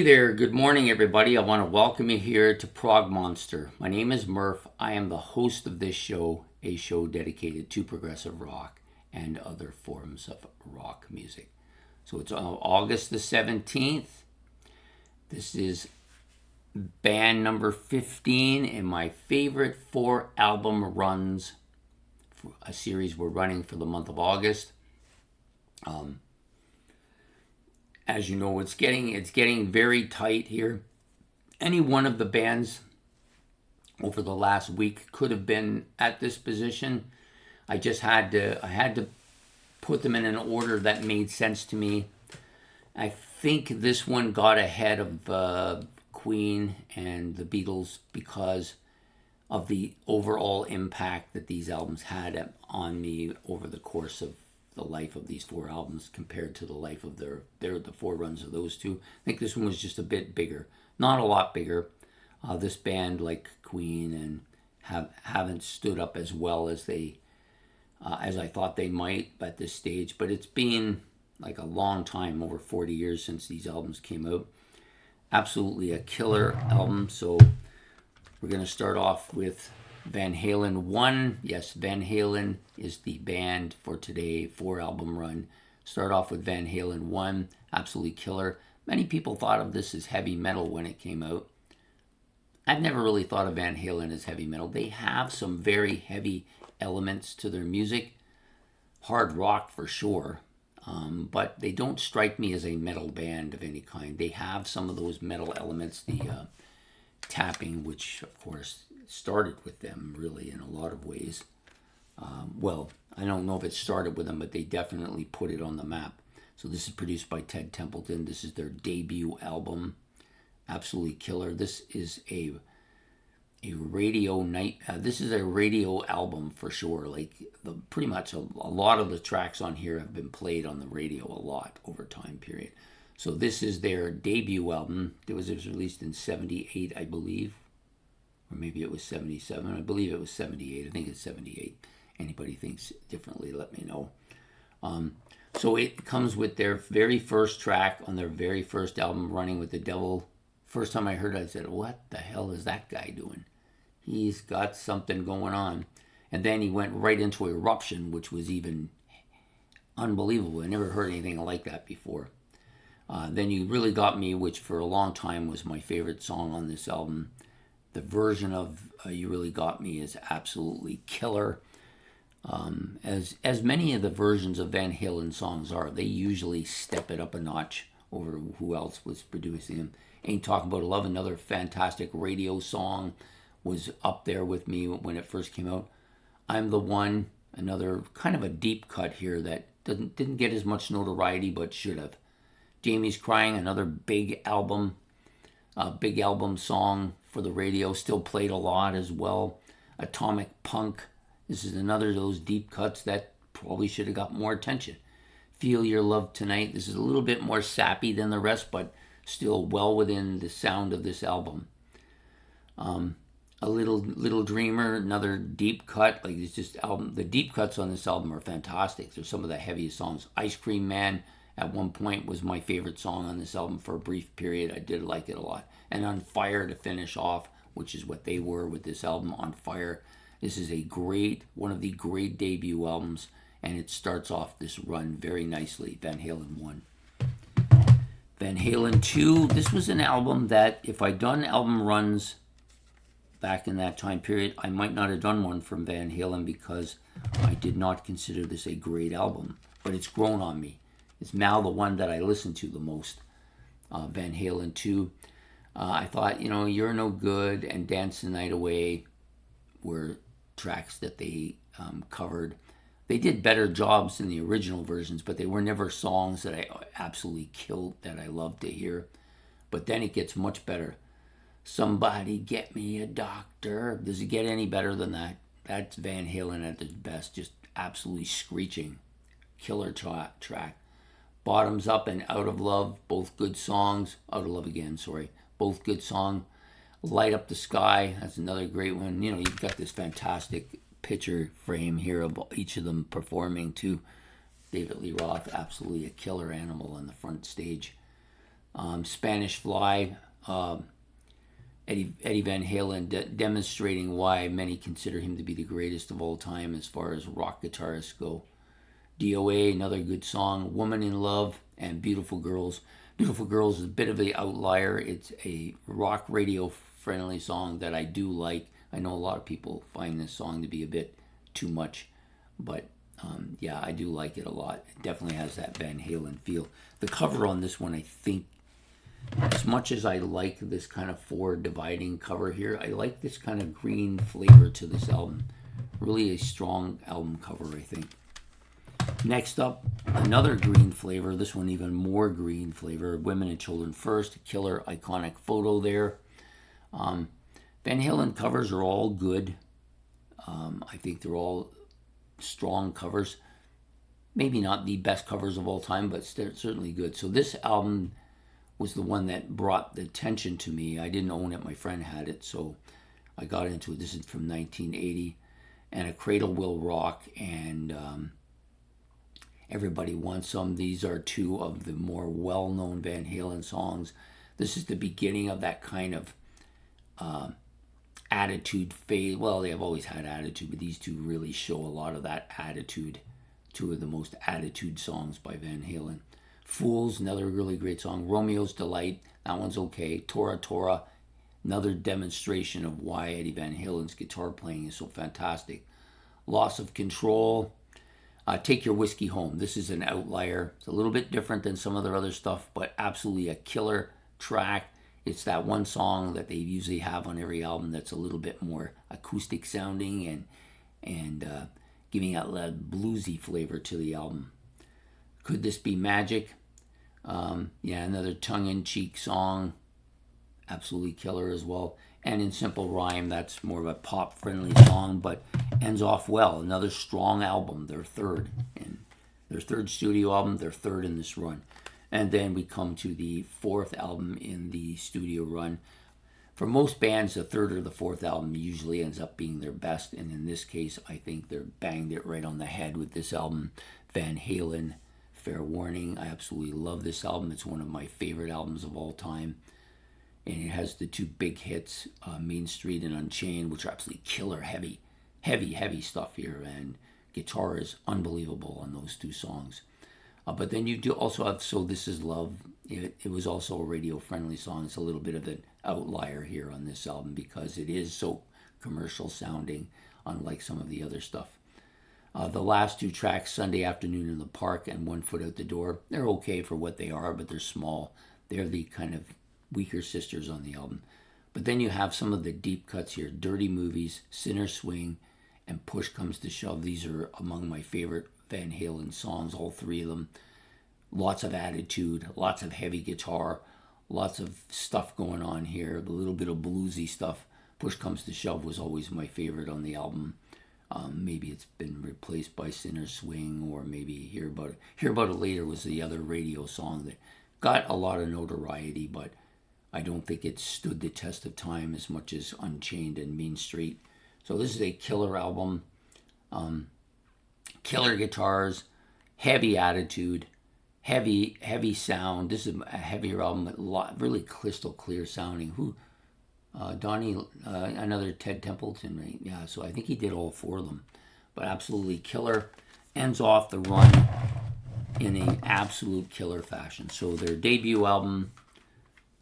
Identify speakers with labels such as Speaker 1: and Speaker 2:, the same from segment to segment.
Speaker 1: Hey there, good morning, everybody. I want to welcome you here to Prog Monster. My name is Murph. I am the host of this show, a show dedicated to progressive rock and other forms of rock music. So it's August the 17th. This is band number 15 in my favorite 4 album runs, for a series we're running for the month of August. As you know, it's getting very tight here. Any one of the bands over the last week could have been at this position. I had to put them in an order that made sense to me. I think this one got ahead of Queen and the Beatles because of the overall impact that these albums had on me over the course of the life of these 4 albums compared to the life of the 4 runs of those two. I think this one was just a bit bigger, not a lot bigger. This band, like Queen, and haven't stood up as well as as I thought they might at this stage. But it's been like a long time, over 40 years since these albums came out. Absolutely a killer album. So we're going to start off with Van Halen 1. Yes, Van Halen is the band for today, 4 album run. Start off with Van Halen 1, absolutely killer. Many people thought of this as heavy metal when it came out. I've never really thought of Van Halen as heavy metal. They have some very heavy elements to their music, hard rock for sure, but they don't strike me as a metal band of any kind. They have some of those metal elements, the tapping, which of course started with them really in a lot of ways. Well, I don't know if it started with them, but they definitely put it on the map. So this is produced by Ted Templeton. This is their debut album. Absolutely killer. This is a radio night. This is a radio album for sure. Like pretty much a lot of the tracks on here have been played on the radio a lot over time period. So this is their debut album. It was released in '78, I believe, or maybe it was '77. I believe it was '78. I think it's '78. Anybody thinks differently, let me know. So it comes with their very first track on their very first album, Running with the Devil. First time I heard it, I said, what the hell is that guy doing? He's got something going on. And then he went right into Eruption, which was even unbelievable. I never heard anything like that before. Then You Really Got Me, which for a long time was my favorite song on this album. The version of You Really Got Me is absolutely killer. As many of the versions of Van Halen songs are, they usually step it up a notch over who else was producing them. Ain't Talking About Love, another fantastic radio song, was up there with me when it first came out. I'm the One, another kind of a deep cut here that didn't get as much notoriety but should have. Jamie's Crying, another big album song for the radio, still played a lot as well. Atomic Punk, this is another of those deep cuts that probably should have got more attention. Feel Your Love Tonight, this is a little bit more sappy than the rest, but still well within the sound of this album. A Little Dreamer, another deep cut. Like it's just the deep cuts on this album are fantastic. They're some of the heaviest songs. Ice Cream Man at one point was my favorite song on this album for a brief period. I did like it a lot. And On Fire to finish off, which is what they were with this album, On Fire. This is one of the great debut albums, and it starts off this run very nicely. Van Halen 1. Van Halen 2, this was an album that if I'd done album runs back in that time period, I might not have done one from Van Halen because I did not consider this a great album. But it's grown on me. It's now the one that I listen to the most. Van Halen 2. I thought, You're No Good and Dance the Night Away were tracks that they covered. They did better jobs than the original versions, but they were never songs that I absolutely killed, that I loved to hear. But then it gets much better. Somebody Get Me a Doctor. Does it get any better than that? That's Van Halen at its best, just absolutely screeching. Killer track. Bottoms Up and Out of Love, both good songs. Out of Love again, sorry. Both good song. Light Up the Sky, that's another great one. You've got this fantastic picture frame here of each of them performing too. David Lee Roth, absolutely a killer animal on the front stage. Spanish Fly, Eddie Van Halen demonstrating why many consider him to be the greatest of all time as far as rock guitarists go. DOA, another good song. Woman in Love and Beautiful Girls. Beautiful Girls is a bit of the outlier. It's a rock radio friendly song that I do like. I know a lot of people find this song to be a bit too much, but yeah, I do like it a lot. It definitely has that Van Halen feel. The cover on this one, I think, as much as I like this kind of forward dividing cover here, I like this kind of green flavor to this album. Really a strong album cover, I think. Next up, another green flavor, this one even more green flavor, Women and Children First, killer iconic photo there. Van Halen covers are all good. I think they're all strong covers. Maybe not the best covers of all time, but certainly good. So this album was the one that brought the attention to me. I didn't own it, my friend had it, so I got into it. This is from 1980, and A Cradle Will Rock, and Everybody Wants Some. These are two of the more well-known Van Halen songs. This is the beginning of that kind of attitude phase. Well, they have always had attitude, but these two really show a lot of that attitude. Two of the most attitude songs by Van Halen. Fools, another really great song. Romeo's Delight, that one's okay. Tora Tora, another demonstration of why Eddie Van Halen's guitar playing is so fantastic. Loss of Control, Take Your Whiskey Home. This is an outlier. It's a little bit different than some of their other stuff, but absolutely a killer track. It's that one song that they usually have on every album that's a little bit more acoustic sounding and giving out that bluesy flavor to the album. Could This Be Magic? Yeah, another tongue-in-cheek song. Absolutely killer as well. And In Simple Rhyme, that's more of a pop-friendly song, but ends off well. Another strong album, their third. And their third studio album, their third in this run. And then we come to the fourth album in the studio run. For most bands, the third or the fourth album usually ends up being their best. And in this case, I think they're banged it right on the head with this album, Van Halen, Fair Warning. I absolutely love this album. It's one of my favorite albums of all time. And it has the two big hits, Main Street and Unchained, which are absolutely killer heavy stuff here. And guitar is unbelievable on those two songs. But then you do also have So This Is Love. It was also a radio-friendly song. It's a little bit of an outlier here on this album because it is so commercial sounding, unlike some of the other stuff. The last two tracks, Sunday Afternoon in the Park and One Foot Out the Door, they're okay for what they are, but they're small. They're the kind of weaker sisters on the album. But then you have some of the deep cuts here, Dirty Movies, Sinner Swing, and Push Comes to Shove. These are among my favorite Van Halen songs, all three of them. Lots of attitude, lots of heavy guitar, lots of stuff going on here, a little bit of bluesy stuff. Push Comes to Shove was always my favorite on the album. Maybe it's been replaced by Sinner Swing, or maybe Hear About It Later was the other radio song that got a lot of notoriety, but I don't think it stood the test of time as much as Unchained and Mean Street. So this is a killer album. Killer guitars, heavy attitude, heavy sound. This is a heavier album, but really crystal clear sounding. Donnie, another Ted Templeton, right? Yeah, so I think he did all four of them. But absolutely killer. Ends off the run in an absolute killer fashion. So their debut album,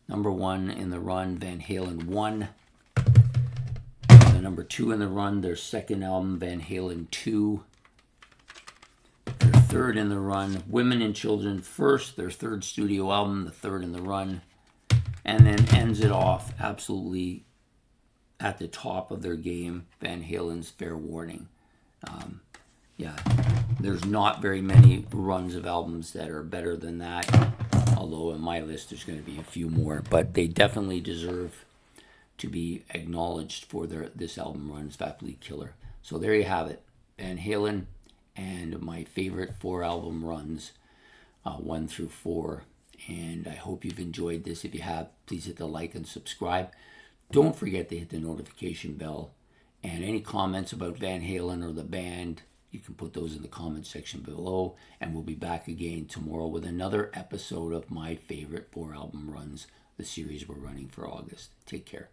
Speaker 1: number one in the run, Van Halen 1. The number 2 in the run, their second album, Van Halen 2. Their third in the run, Women and Children First, their third studio album, the third in the run. And then ends it off absolutely at the top of their game, Van Halen's Fair Warning. Yeah, there's not very many runs of albums that are better than that, although in my list there's going to be a few more, but they definitely deserve to be acknowledged for this album run. It's absolutely killer. So there you have it, Van Halen and my favorite 4 album runs, 1 through 4. And I hope you've enjoyed this. If you have, please hit the like and subscribe. Don't forget to hit the notification bell. And any comments about Van Halen or the band, You can put those in the comment section below, and we'll be back again tomorrow with another episode of my favorite 4 album runs, the series we're running for August. Take care.